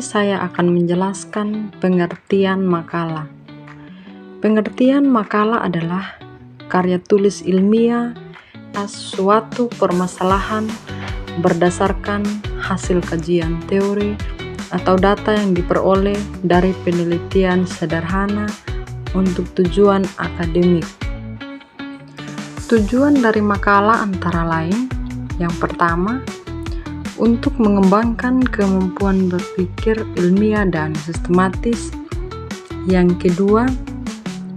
saya akan menjelaskan pengertian makalah. Pengertian makalah adalah karya tulis ilmiah atas suatu permasalahan berdasarkan hasil kajian teori atau data yang diperoleh dari penelitian sederhana untuk tujuan akademik. Tujuan dari makalah antara lain, yang pertama, untuk mengembangkan kemampuan berpikir ilmiah dan sistematis. Yang kedua,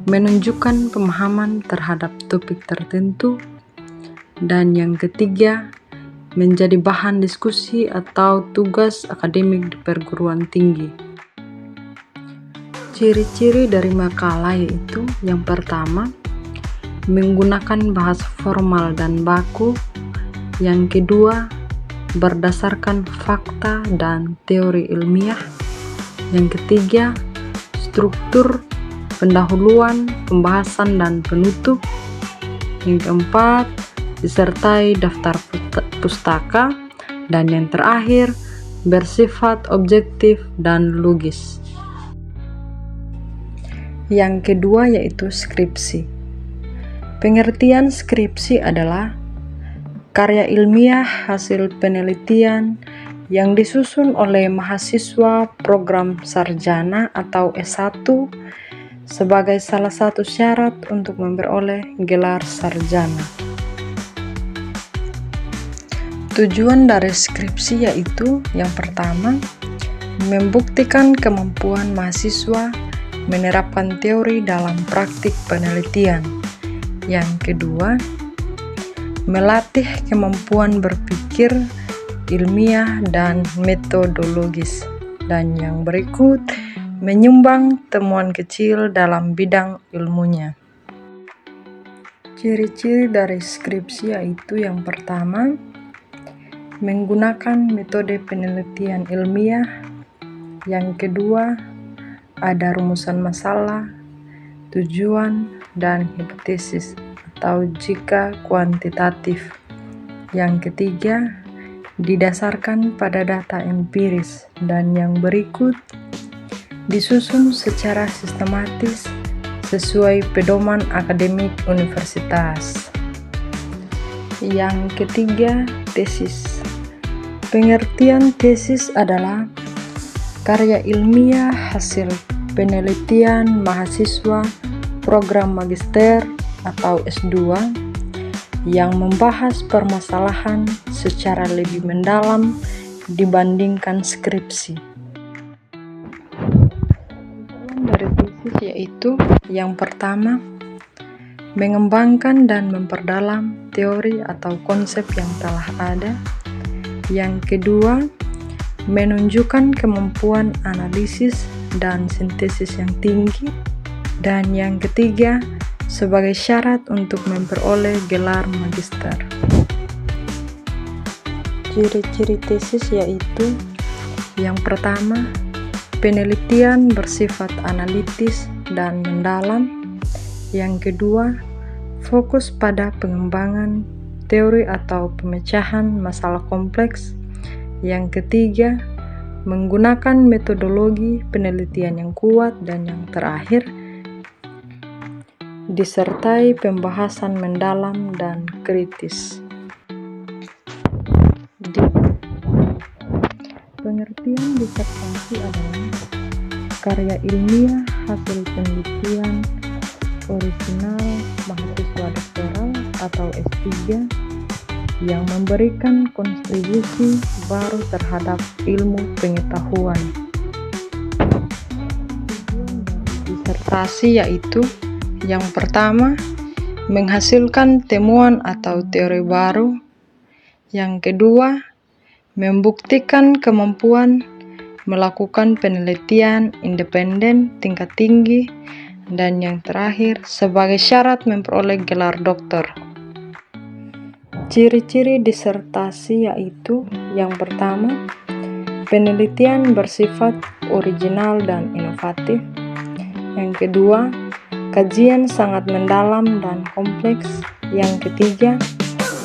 menunjukkan pemahaman terhadap topik tertentu. Dan yang ketiga, menjadi bahan diskusi atau tugas akademik di perguruan tinggi. Ciri-ciri dari makalah yaitu yang pertama, menggunakan bahasa formal dan baku. Yang kedua, berdasarkan fakta dan teori ilmiah. Yang ketiga, struktur, pendahuluan, pembahasan, dan penutup. Yang keempat, disertai daftar pustaka. Dan yang terakhir, bersifat objektif dan logis. Yang kedua yaitu skripsi. Pengertian skripsi adalah karya ilmiah hasil penelitian yang disusun oleh mahasiswa program sarjana atau S1 sebagai salah satu syarat untuk memperoleh gelar sarjana. Tujuan dari skripsi yaitu yang pertama, membuktikan kemampuan mahasiswa menerapkan teori dalam praktik penelitian. Yang kedua, melatih kemampuan berpikir ilmiah dan metodologis. Dan yang berikut, menyumbang temuan kecil dalam bidang ilmunya. Ciri-ciri dari skripsi yaitu yang pertama, menggunakan metode penelitian ilmiah. Yang kedua, ada rumusan masalah, tujuan, dan hipotesis atau jika kuantitatif. Yang ketiga, didasarkan pada data empiris. Dan yang berikut, disusun secara sistematis sesuai pedoman akademik universitas. Yang ketiga, tesis. Pengertian tesis adalah karya ilmiah hasil penelitian mahasiswa program magister atau S2 yang membahas permasalahan secara lebih mendalam dibandingkan skripsi. Tujuan dari tesis yaitu yang pertama, mengembangkan dan memperdalam teori atau konsep yang telah ada. Yang kedua, menunjukkan kemampuan analisis dan sintesis yang tinggi. Dan yang ketiga, sebagai syarat untuk memperoleh gelar magister. Ciri-ciri tesis yaitu yang pertama, penelitian bersifat analitis dan mendalam. Yang kedua, fokus pada pengembangan teori atau pemecahan masalah kompleks. Yang ketiga, menggunakan metodologi penelitian yang kuat. Dan yang terakhir, disertai pembahasan mendalam dan kritis. Pengertian disertasi adalah karya ilmiah hasil penelitian orisinal mahasiswa doktoral atau S3 yang memberikan kontribusi baru terhadap ilmu pengetahuan. Disertasi yaitu yang pertama, menghasilkan temuan atau teori baru. Yang kedua, membuktikan kemampuan melakukan penelitian independen tingkat tinggi. Dan yang terakhir, sebagai syarat memperoleh gelar doktor. Ciri-ciri disertasi yaitu yang pertama, penelitian bersifat original dan inovatif. Yang kedua, kajian sangat mendalam dan kompleks. Yang ketiga,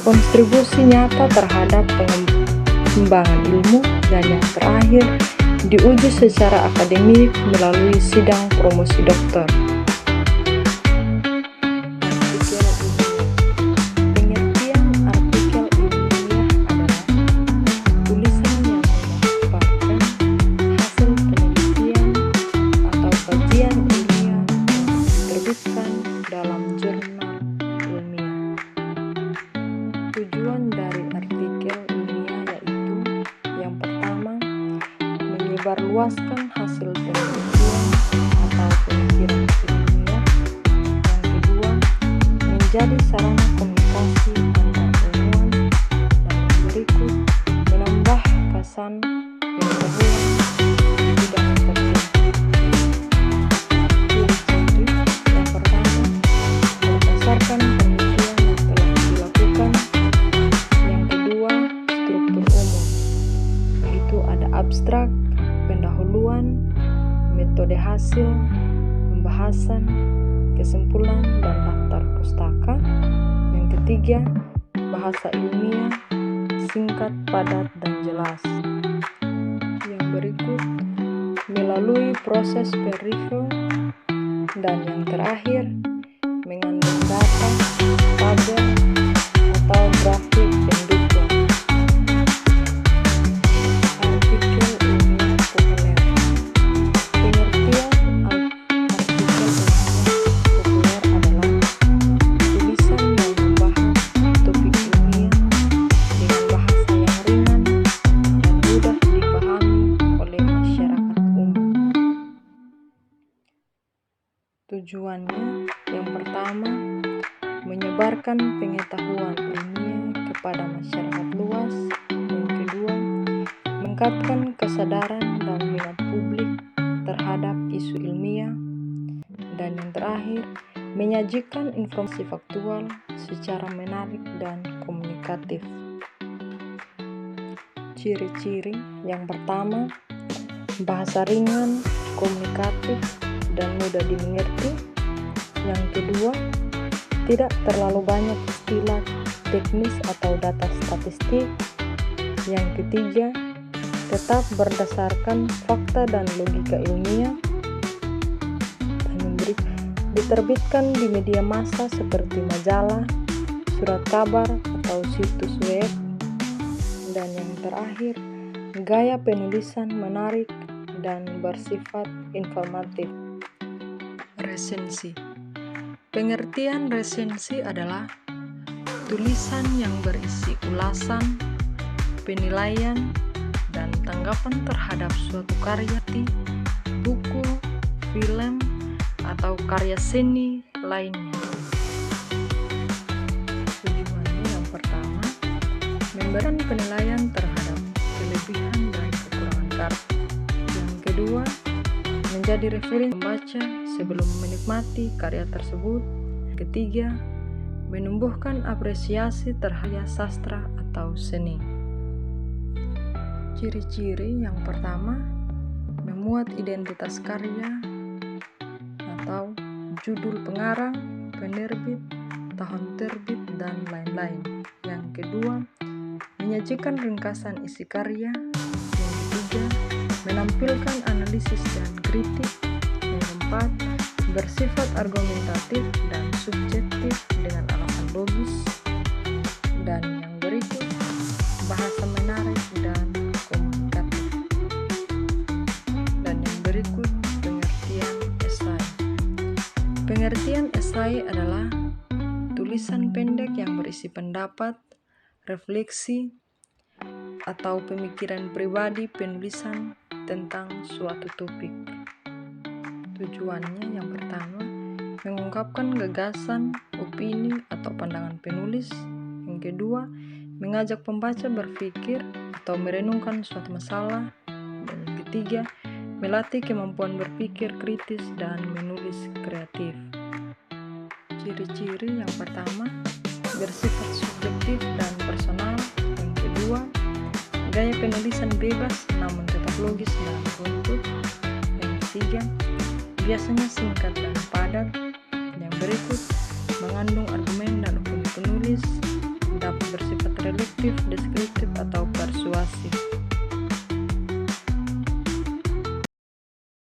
kontribusi nyata terhadap pengembangan ilmu. Dan yang terakhir, diuji secara akademik melalui sidang promosi doktor. Pengertian artikel ilmiah adalah tulisan yang memaparkan hasil penelitian atau kajian ilmiah yang diterbitkan dalam jurnal ilmiah. Tujuan dari artikel ilmiah yaitu yang pertama, menyebarluaskan hasil penelitian atau pemikiran ilmiah. Yang kedua, menjadi sarana komunikasi antar ilmuwan. Dan yang berikut, menambah kesan pengetahuan di bidang tertentu. Ciri-ciri yang pertama, berdasarkan penelitian yang telah dilakukan. Yang kedua, struktur umum, yaitu ada abstrak, pendahuluan, metode hasil, pembahasan, kesimpulan, dan daftar pustaka. Yang ketiga, bahasa ilmiah, singkat, padat, dan jelas. Yang berikut, melalui proses peer review. Dan yang terakhir, mengandung data, tabel, atau grafik pendukung. Artikel ilmiah populer. Pengertian artikel ilmiah populer adalah tulisan yang membahas topik ilmiah dengan bahasa yang ringan dan mudah dipahami oleh masyarakat umum. Tujuannya yang pertama, menyebarkan pengetahuan ilmiah kepada masyarakat luas. Yang kedua, meningkatkan kesadaran dan minat publik terhadap isu ilmiah. Dan yang terakhir, menyajikan informasi faktual secara menarik dan komunikatif. Ciri-ciri yang pertama, bahasa ringan, komunikatif, dan mudah dimengerti. Yang kedua, tidak terlalu banyak istilah teknis atau data statistik. Yang ketiga, tetap berdasarkan fakta dan logika ilmiah. Dan yang diterbitkan di media massa seperti majalah, surat kabar, atau situs web. Dan yang terakhir, gaya penulisan menarik dan bersifat informatif. Resensi. Pengertian resensi adalah tulisan yang berisi ulasan, penilaian, dan tanggapan terhadap suatu karya, buku, film, atau karya seni lainnya. Tujuannya yang pertama, memberikan penilaian terhadap kelebihan dan kekurangan karya. Yang kedua, menjadi referensi pembaca sebelum menikmati karya tersebut. Ketiga, menumbuhkan apresiasi terhadap sastra atau seni. Ciri-ciri yang pertama, memuat identitas karya atau judul pengarang, penerbit, tahun terbit, dan lain-lain. Yang kedua, menyajikan ringkasan isi karya. Yang ketiga, menampilkan analisis dan kritik. Yang keempat, bersifat argumentatif dan subjektif dengan alasan logis. Dan yang berikut, bahasa menarik dan komunikatif. Dan yang berikut, pengertian esai. Pengertian esai adalah tulisan pendek yang berisi pendapat, refleksi, atau pemikiran pribadi penulisan tentang suatu topik. Tujuannya yang pertama, mengungkapkan gagasan, opini, atau pandangan penulis. Yang kedua, mengajak pembaca berpikir atau merenungkan suatu masalah. Dan yang ketiga, melatih kemampuan berpikir kritis dan menulis kreatif. Ciri-ciri yang pertama, bersifat subjektif dan personal. Yang kedua, gaya penulisan bebas namun tetap logis dan runtut. Yang ketiga, biasanya singkat dan padat. Yang berikut, mengandung argumen dan opini penulis, dapat bersifat reduktif, deskriptif, atau persuasif.